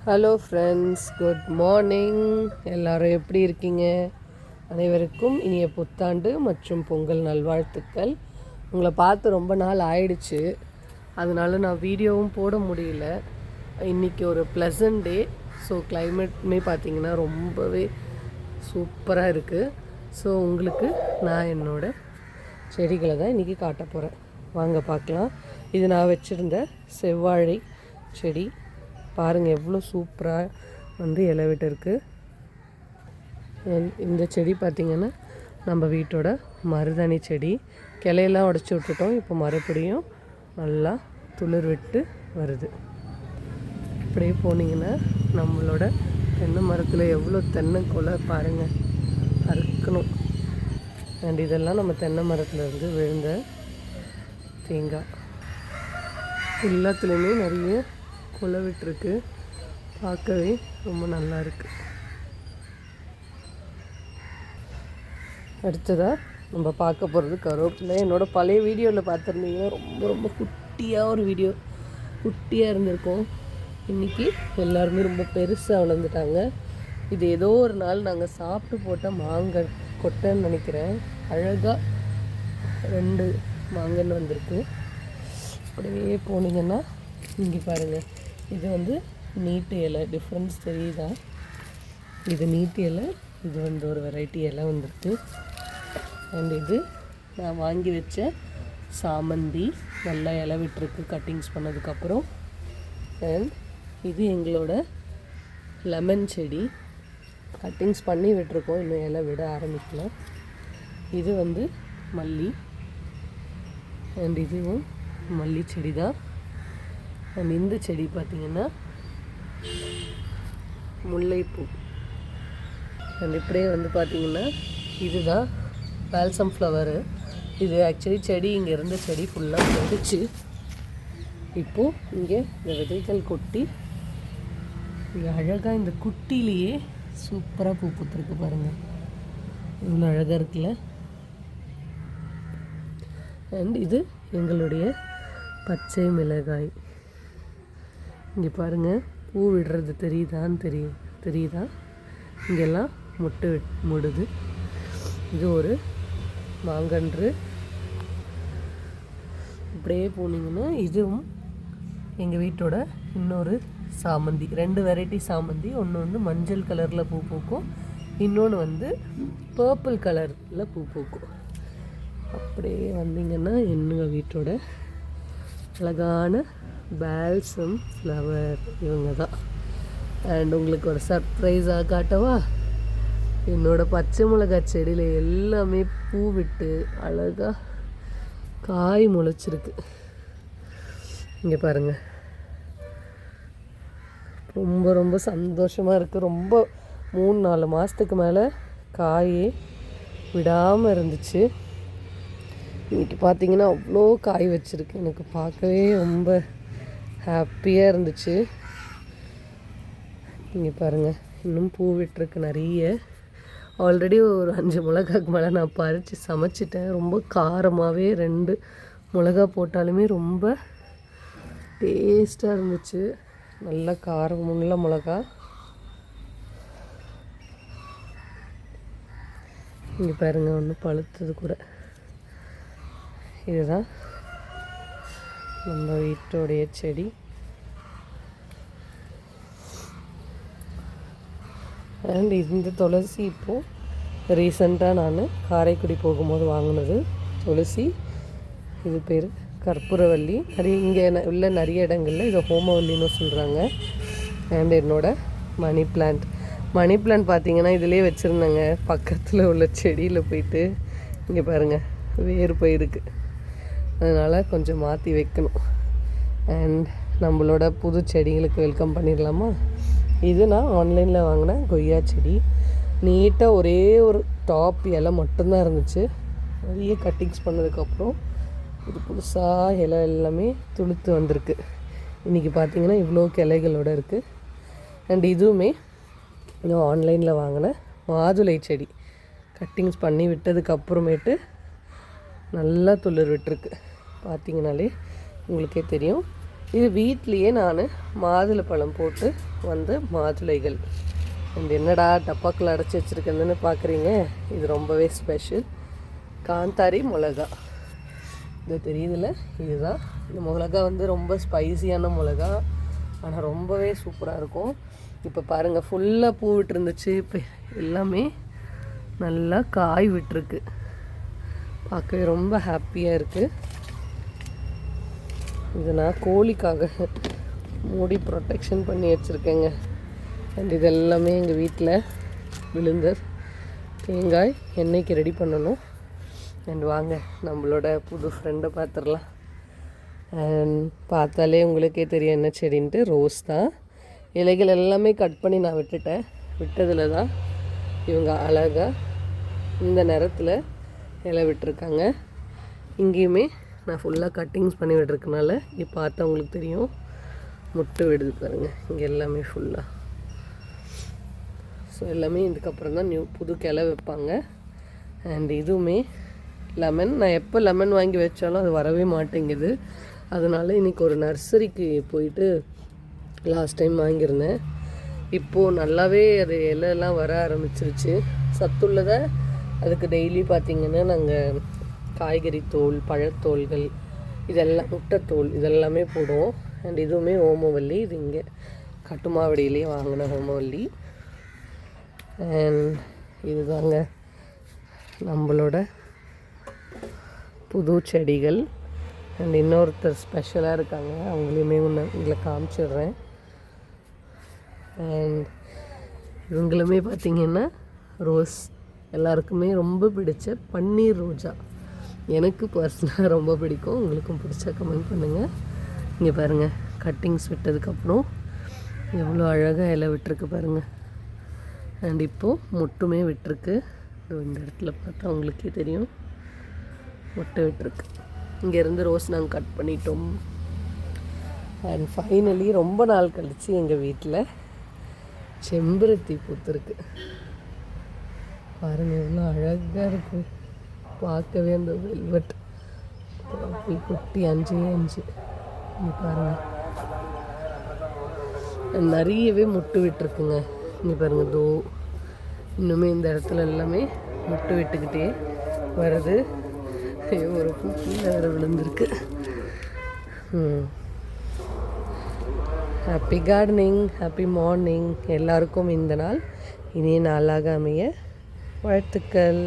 Hello friends, good morning. எல்லோரும் எப்படி இருக்கீங்க? அனைவருக்கும் இனிய புத்தாண்டு மற்றும் பொங்கல் நல்வாழ்த்துக்கள். உங்களை பார்த்து ரொம்ப நாள் ஆயிடுச்சு, அதனால நான் வீடியோவும் போட முடியல. இன்றைக்கி ஒரு ப்ளசன்ட் டே. ஸோ கிளைமேட்டுமே பார்த்திங்கன்னா ரொம்பவே சூப்பராக இருக்குது. ஸோ உங்களுக்கு நான் என்னோடய செடிகளை தான் இன்றைக்கி காட்ட போகிறேன். வாங்க பார்க்கலாம். இது நான் வச்சுருந்த செவ்வாழை செடி பாருங்கள், எவ்வளோ சூப்பராக இலை விட்டு இருக்குது. இந்த செடி பார்த்திங்கன்னா நம்ம வீட்டோட மருதாணி செடி. கிளையெல்லாம் உடச்சி விட்டுட்டோம். இப்போ மறுபடியும் நல்லா துளிர் விட்டு வருது. இப்படியே போனீங்கன்னா நம்மளோட தென்னை மரத்தில் எவ்வளோ தென்னை கொலை பாருங்கள், அறுக்கணும். அண்ட் இதெல்லாம் நம்ம தென்னை மரத்துலேருந்து விழுந்த தேங்காய். எல்லாத்துலேயுமே நிறைய கொலை விட்டுருக்கு. பார்க்கவே ரொம்ப நல்லா இருக்குது. அடுத்ததாக நம்ம பார்க்க போகிறது கருவேப்பிலை. என்னோடய பழைய வீடியோவில் பார்த்துருந்தீங்கன்னா ரொம்ப ரொம்ப குட்டியாக ஒரு வீடியோ, குட்டியாக இருந்திருக்கும். இன்றைக்கி எல்லாருமே ரொம்ப பெருசாக வளர்ந்துட்டாங்க. இது ஏதோ ஒரு நாள் நாங்கள் சாப்பிட்டு போட்ட மாங்காய் கொட்டைன்னு நினைக்கிறேன். அழகாக 2 மாங்கன்று வந்திருக்கு. அப்படியே போனீங்கன்னா இங்கே பாருங்கள், இது நீட்டு இலை. டிஃப்ரென்ஸ் தெரியுதா? இது நீட்டு இலை, இது ஒரு வெரைட்டி இலை வந்துருக்கு. அண்ட் இது நான் வாங்கி வச்ச சாமந்தி, நல்லா இலை விட்டுருக்கு கட்டிங்ஸ் பண்ணதுக்கப்புறம். அண்ட் இது எங்களோட லெமன் செடி, கட்டிங்ஸ் பண்ணி விட்டுருக்கோம், இன்னும் இலை விட ஆரம்பிக்கல. இது மல்லி. அண்ட் இதுவும் மல்லி செடி தான். அண்ட் இந்த செடி பார்த்திங்கன்னா முல்லைப்பூ. அண்ட் இப்படியே பார்த்திங்கன்னா இதுதான் பால்சம் ஃப்ளவரு. இது ஆக்சுவலி செடி இங்கே இருந்த செடி ஃபுல்லாக போயிடுச்சு. இப்போது இங்கே இந்த விதைகள் கொட்டி இங்கே அழகாக இந்த குட்டிலேயே சூப்பராக பூ பூத்துருக்கு பாருங்கள், இவ்வளோ அழகாக இருக்குல்ல. அண்ட் இது எங்களுடைய பச்சை மிளகாய். இங்கே பாருங்கள், பூ விடுறது தெரியுதா? இங்கெல்லாம் முட்டை முடுது. இது ஒரு மாங்கன்று. இப்படியே போனீங்கன்னா இதுவும் எங்கள் வீட்டோட இன்னொரு சாமந்தி. 2 வெரைட்டி சாமந்தி. ஒன்று மஞ்சள் கலரில் பூ பூக்கும், இன்னொன்று பர்பிள் கலரில் பூ பூக்கும். அப்படியே வந்தீங்கன்னா எங்கள் வீட்டோட அழகான பால்சம் ஃப்ளவர் இவங்க தான். அண்ட் உங்களுக்கு ஒரு சர்ப்ரைஸாக காட்டவா? என்னோடய பச்சை மிளகாய் செடியில் எல்லாமே பூ விட்டு அழகாக காய் முளைச்சிருக்கு. இங்கே பாருங்கள், ரொம்ப ரொம்ப சந்தோஷமாக இருக்குது. ரொம்ப 3-4 மாதத்துக்கு மேலே காயே விடாமல் இருந்துச்சு. இன்றைக்கி பார்த்திங்கன்னா அவ்வளோ காய் வச்சுருக்கு. எனக்கு பார்க்கவே ரொம்ப ஹாப்பியாக இருந்துச்சு. இங்கே பாருங்கள், இன்னும் பூ விட்டுருக்கு நிறைய. ஆல்ரெடி ஒரு 5 மிளகாக்கு மேலே நான் பறித்து சமைச்சிட்டேன். ரொம்ப காரமாகவே 2 மிளகா போட்டாலுமே ரொம்ப டேஸ்ட்டாக இருந்துச்சு. நல்ல காரமுள்ள மிளகா. இங்கே பாருங்கள், ஒன்று பழுத்தது கூட. இதுதான் நம்ம வீட்டோடைய செடி. அண்ட் இந்த துளசி இப்போது ரீசெண்டாக நான் காரைக்குடி போகும்போது வாங்கினது துளசி. இது பேர் கற்பூரவல்லி. இங்கே உள்ள நிறைய இடங்களில் இதை ஹோமவல்லின்னு சொல்கிறாங்க. அண்ட் என்னோடய மணி பிளான்ட் பார்த்திங்கன்னா இதிலே வச்சுருந்தாங்க. பக்கத்தில் உள்ள செடியில் போயிட்டு இங்கே பாருங்கள் வேறு போயிருக்கு. அதனால் கொஞ்சம் மாற்றி வைக்கணும். அண்ட் நம்மளோட புது செடிகளுக்கு வெல்கம் பண்ணிடலாமா? இது நான் ஆன்லைனில் வாங்கின கொய்யா செடி. நீட்டாக ஒரே ஒரு டாப் இலை மட்டும்தான் இருந்துச்சு. நிறைய கட்டிங்ஸ் பண்ணதுக்கப்புறம் இது புதுசாக இலை எல்லாமே துளுத்து வந்திருக்கு. இன்றைக்கி பார்த்திங்கன்னா இவ்வளோ கிளைகளோடு இருக்குது. அண்ட் இதுவுமே இன்னும் ஆன்லைனில் வாங்கின மாதுளை செடி. கட்டிங்ஸ் பண்ணி விட்டதுக்கப்புறமேட்டு நல்லா துளிர் விட்டுருக்கு. பார்த்திங்கனாலே உங்களுக்கே தெரியும். இது வீட்லேயே நான் மாதுளப்பழம் போட்டு மாதுளைகள். அண்ட் என்னடா டப்பாக்கில் அடைச்சி வச்சுருக்கேன்னு பார்க்குறீங்க, இது ரொம்பவே ஸ்பெஷல். காந்தாரி மிளகா, இது தெரியுதுல்ல, இதுதான். இந்த மிளகா ரொம்ப ஸ்பைசியான மிளகா, ஆனால் ரொம்பவே சூப்பராக இருக்கும். இப்போ பாருங்கள், ஃபுல்லாக பூ விட்டுருந்துச்சு, இப்போ எல்லாமே நல்லா காய் விட்டுருக்கு. பார்க்கவே ரொம்ப ஹாப்பியாக இருக்குது. இது நான் கோழிக்காக மூடி ப்ரொடெக்ஷன் பண்ணி வச்சுருக்கேங்க. அண்ட் இது எல்லாமே எங்கள் வீட்டில் விழுந்த தேங்காய் எண்ணெய்க்கு ரெடி பண்ணணும். அண்ட் வாங்க நம்மளோட புது ஃப்ரெண்டை பார்த்துடலாம். அண்ட் பார்த்தாலே உங்களுக்கே தெரியும் என்ன செடின்ட்டு. ரோஸ் தான். இலைகள் எல்லாமே கட் பண்ணி நான் விட்டதில் தான் இவங்க அழகாக இந்த நேரத்தில் இலை விட்டுருக்காங்க. இங்கேயுமே நான் ஃபுல்லாக கட்டிங்ஸ் பண்ணி விட்டுருக்கனால இங்கே பார்த்தா உங்களுக்கு தெரியும், முட்டை விடுது பாருங்கள் இங்கே எல்லாமே ஃபுல்லாக. ஸோ எல்லாமே இதுக்கப்புறம் தான் புது கிளை வைப்பாங்க. அண்ட் இதுவுமே லெமன். நான் எப்போ லெமன் வாங்கி வச்சாலும் அது வரவே மாட்டேங்குது. அதனால் இன்றைக்கி ஒரு நர்சரிக்கு போயிட்டு லாஸ்ட் டைம் வாங்கியிருந்தேன். இப்போது நல்லாவே அது இலையெல்லாம் வர ஆரம்பிச்சிருச்சு. சத்துள்ளதை அதுக்கு டெய்லி பார்த்திங்கன்னா நாங்கள் காய்கறி தோல், பழத்தோல்கள், இதெல்லாம் முட்டைத்தோல் இதெல்லாமே போடுவோம். அண்ட் இதுவுமே ஓமவல்லி. இது இங்கே கட்டுமாவடியிலேயே வாங்கின ஓமவல்லி. அண்ட் இதுதாங்க நம்மளோட புது செடிகள். அண்ட் இன்னொருத்தர் ஸ்பெஷலாக இருக்காங்க, அவங்களையுமே இதில் காமிச்சிடுறேன். அண்ட் இவங்களுமே பார்த்திங்கன்னா ரோஸ், எல்லாருக்குமே ரொம்ப பிடிச்ச பன்னீர் ரோஜா. எனக்கு பர்சனலாக ரொம்ப பிடிக்கும். உங்களுக்கும் பிடிச்சா கமெண்ட் பண்ணுங்கள். இங்கே பாருங்கள், கட்டிங்ஸ் விட்டதுக்கப்புறம் எவ்வளோ அழகாக இலை விட்டுருக்கு பாருங்கள். அண்ட் இப்போது மொட்டுமே விட்டுருக்கு. இந்த இடத்துல பார்த்தா உங்களுக்கே தெரியும், மொட்டை விட்டுருக்கு. இங்கேருந்து ரோஸ் நாங்கள் கட் பண்ணிட்டோம். அண்ட் ஃபைனலி ரொம்ப நாள் கழித்து எங்கள் வீட்டில் செம்பருத்தி பூத்துருக்கு. பாருங்கள் எவ்வளோ அழகாக இருக்குது பார்க்கவே. அந்த வெல்வெட் குட்டி 5 இங்கே பாருங்கள், நிறையவே முட்டு விட்டுருக்குங்க. இங்கே பாருங்கள், இன்னுமே இந்த இடத்துல எல்லாமே முட்டு விட்டுக்கிட்டே வருது. ஒரு பூ கீழே வேறு விழுந்திருக்கு. Happy gardening, happy morning. எல்லாருக்கும் இந்த நாள் இனிய நாளாக அமைய வாழ்த்துக்கள்.